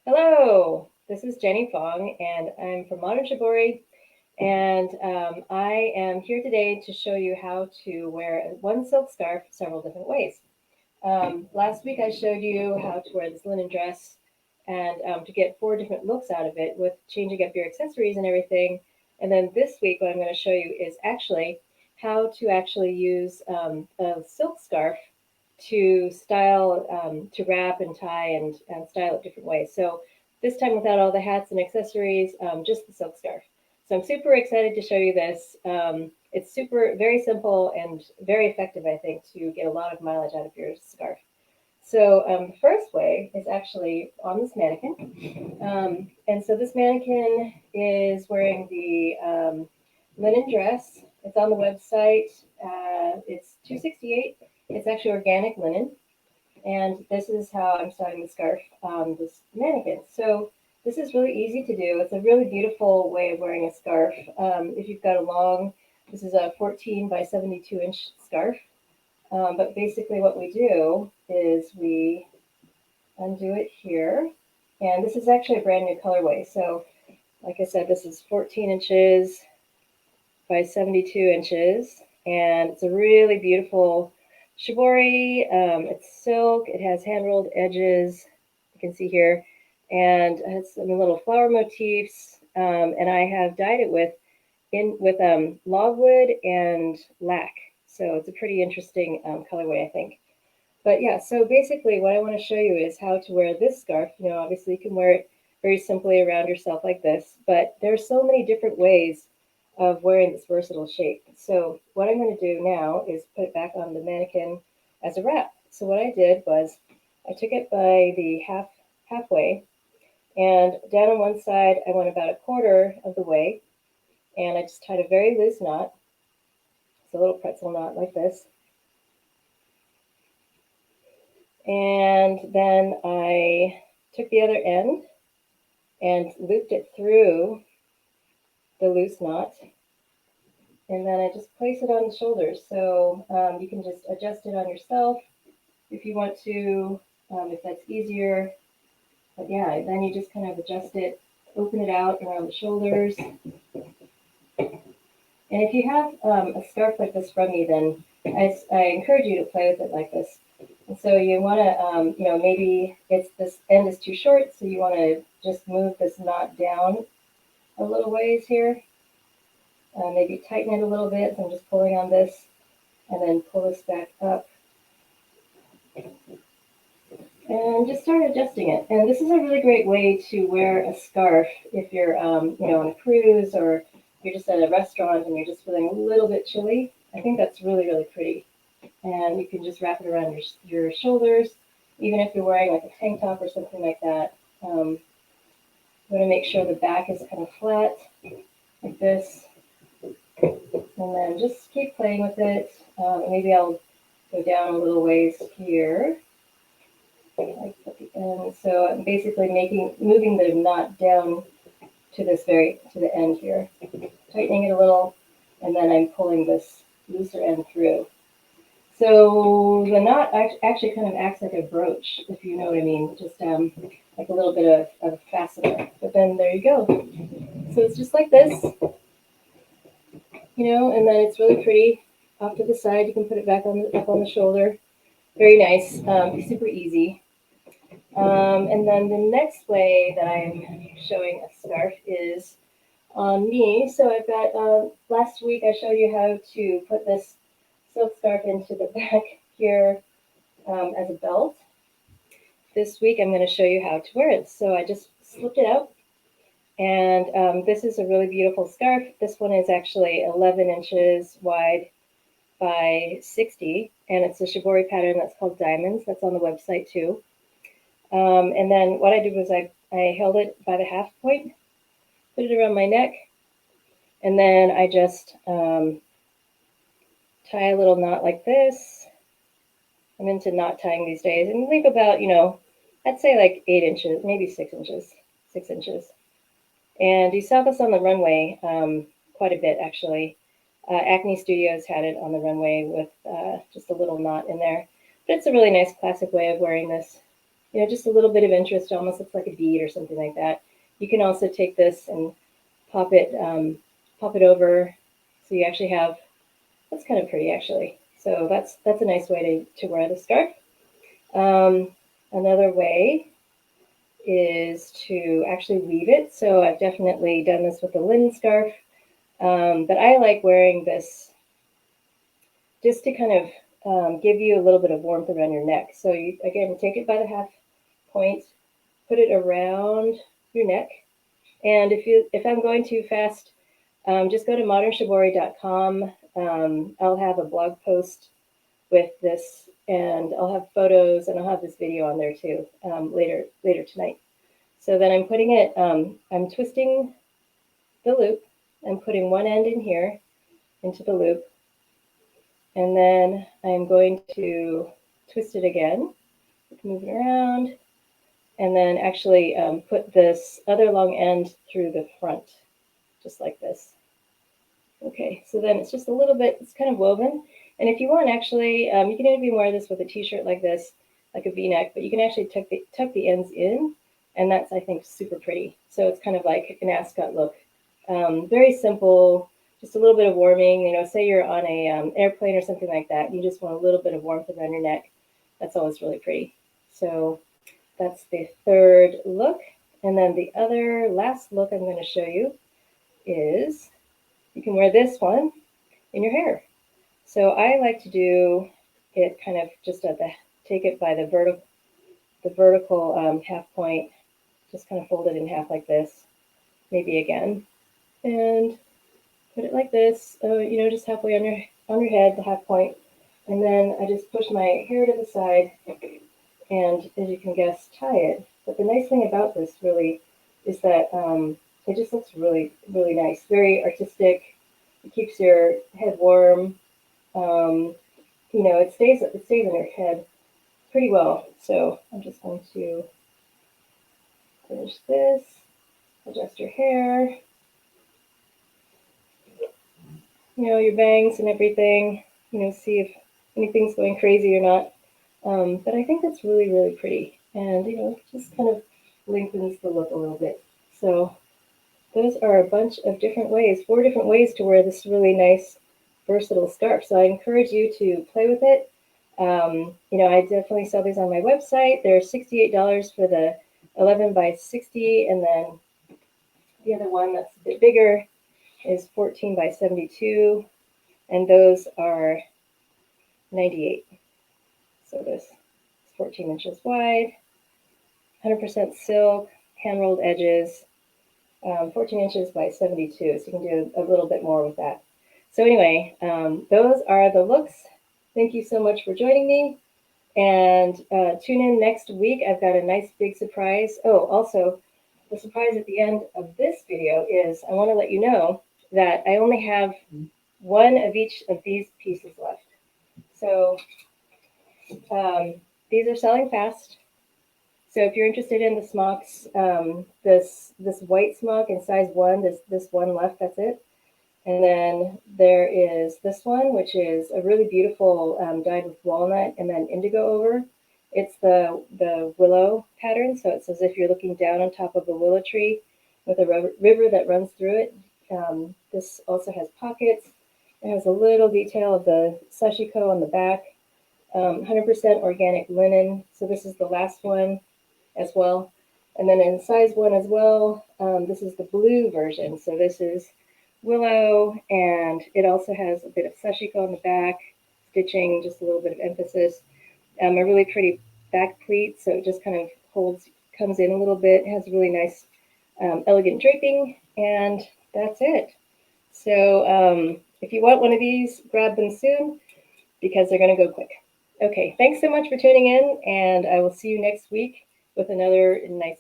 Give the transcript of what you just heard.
Hello, this is Jenny Fong, and I'm from Modern Shibori, and I am here today to show you how to wear one silk scarf several different ways. Last week I showed you how to wear this linen dress and to get four different looks out of it with changing up your accessories and everything. And then this week what I'm going to show you is actually how to actually use a silk scarf to style, to wrap and tie and style it different ways. So this time without all the hats and accessories, just the silk scarf. So I'm super excited to show you this. It's very simple and very effective, I think, to get a lot of mileage out of your scarf. So the first way is actually on this mannequin. And so this mannequin is wearing the linen dress. It's on the website. It's 268. It's actually organic linen. And this is how I'm styling the scarf on this mannequin. So this is really easy to do. It's a really beautiful way of wearing a scarf. If you've got a long, this is a 14 by 72-inch scarf. But basically what we do is we undo it here. And this is actually a brand new colorway. So like I said, this is 14 inches by 72 inches. And it's a really beautiful shibori. It's silk. It has hand rolled edges. You can see here. And it has some little flower motifs. And I have dyed it with logwood and lac. So it's a pretty interesting colorway, I think. But yeah, so basically what I want to show you is how to wear this scarf. Obviously you can wear it very simply around yourself like this, but there's so many different ways of wearing this versatile shape. So what I'm going to do now is put it back on the mannequin as a wrap. So what I did was I took it by the halfway, and down on one side I went about a quarter of the way, and I just tied a very loose knot. It's a little pretzel knot like this. And then I took the other end and looped it through the loose knot. And then I just place it on the shoulders. So you can just adjust it on yourself if you want to, if that's easier. But yeah, then you just kind of adjust it, open it out around the shoulders. And if you have a scarf like this from me, then I encourage you to play with it like this. And so you want to, maybe this end is too short, so you want to just move this knot down a little ways here. Maybe tighten it a little bit. So I'm just pulling on this and then pull this back up and just start adjusting it. And this is a really great way to wear a scarf if you're, on a cruise or you're just at a restaurant and you're just feeling a little bit chilly. I think that's really, really pretty. And you can just wrap it around your shoulders, even if you're wearing like a tank top or something like that. You want to make sure the back is kind of flat, like this, and then just keep playing with it. Maybe I'll go down a little ways here, like at the end. So I'm basically moving the knot down to the end here, tightening it a little, and then I'm pulling this looser end through. So the knot actually kind of acts like a brooch, if you know what I mean, just like a little bit of fastener. But then there you go. So it's just like this, and then it's really pretty. Off to the side, you can put it back up on the shoulder. Very nice, super easy. And then the next way that I'm showing a scarf is on me. So I've got, last week I showed you how to put this silk scarf into the back here as a belt. This week I'm going to show you how to wear it. So I just slipped it out, and this is a really beautiful scarf. This one is actually 11 inches wide by 60, and it's a shibori pattern that's called Diamonds. That's on the website too. And then what I did was I held it by the half point, put it around my neck, and then I just tie a little knot like this. I'm into knot tying these days, and leave about, I'd say like 8 inches, maybe 6 inches, 6 inches. And you saw this on the runway quite a bit, actually. Acne Studios had it on the runway with just a little knot in there. But it's a really nice classic way of wearing this. just a little bit of interest, almost looks like a bead or something like that. You can also take this and pop it over, so you actually have, that's kind of pretty actually. So that's a nice way to wear the scarf. Another way is to actually weave it. So I've definitely done this with a linen scarf, but I like wearing this just to kind of give you a little bit of warmth around your neck. So you, again, take it by the half point, put it around your neck. And if I'm going too fast, just go to modernshibori.com. I'll have a blog post with this, and I'll have photos, and I'll have this video on there too later tonight. So then I'm putting it, I'm twisting the loop. I'm putting one end in here into the loop, and then I'm going to twist it again, move it around, and then actually put this other long end through the front, just like this. Okay, so then it's just a little bit, it's kind of woven. And if you want, actually, you can even wear this with a t-shirt like this, like a v-neck, but you can actually tuck the ends in, and that's, I think, super pretty. So it's kind of like an ascot look. Very simple, just a little bit of warming. Say you're on a airplane or something like that, you just want a little bit of warmth around your neck. That's always really pretty. So that's the third look. And then the other last look I'm going to show you is you can wear this one in your hair. So I like to do it kind of just at the, take it by the vertical half point, just kind of fold it in half like this, maybe again, and put it like this, just halfway on your head, the half point, and then I just push my hair to the side, and as you can guess, tie it. But the nice thing about this really is that it just looks really, really nice, very artistic. It keeps your head warm. It stays in your head pretty well. So I'm just going to finish this, adjust your hair, your bangs and everything, see if anything's going crazy or not. But I think that's really, really pretty, and just kind of lengthens the look a little bit. So those are a bunch of different ways, 4 different ways to wear this really nice, versatile scarf. So I encourage you to play with it. I definitely sell these on my website. They're $68 for the 11 by 60, and then the other one that's a bit bigger is 14 by 72, and those are 98. So this is 14 inches wide, 100% silk, hand rolled edges, 14 inches by 72. So you can do a little bit more with that. So anyway, those are the looks. Thank you so much for joining me. And tune in next week. I've got a nice big surprise. Oh, also, the surprise at the end of this video is I want to let you know that I only have one of each of these pieces left. So these are selling fast. So if you're interested in the smocks, this white smock in size 1, this one left, that's it. And then there is this one, which is a really beautiful dyed with walnut and then indigo over. It's the willow pattern, so it's as if you're looking down on top of a willow tree with a river that runs through it. This also has pockets. It has a little detail of the sashiko on the back. 100% organic linen. So this is the last one as well. And then in size 1 as well, this is the blue version. So this is willow, and it also has a bit of sashiko on the back, stitching, just a little bit of emphasis. A really pretty back pleat, so it just kind of comes in a little bit. It has really nice, elegant draping, and that's it. So if you want one of these, grab them soon because they're going to go quick. Okay, thanks so much for tuning in, and I will see you next week with another nice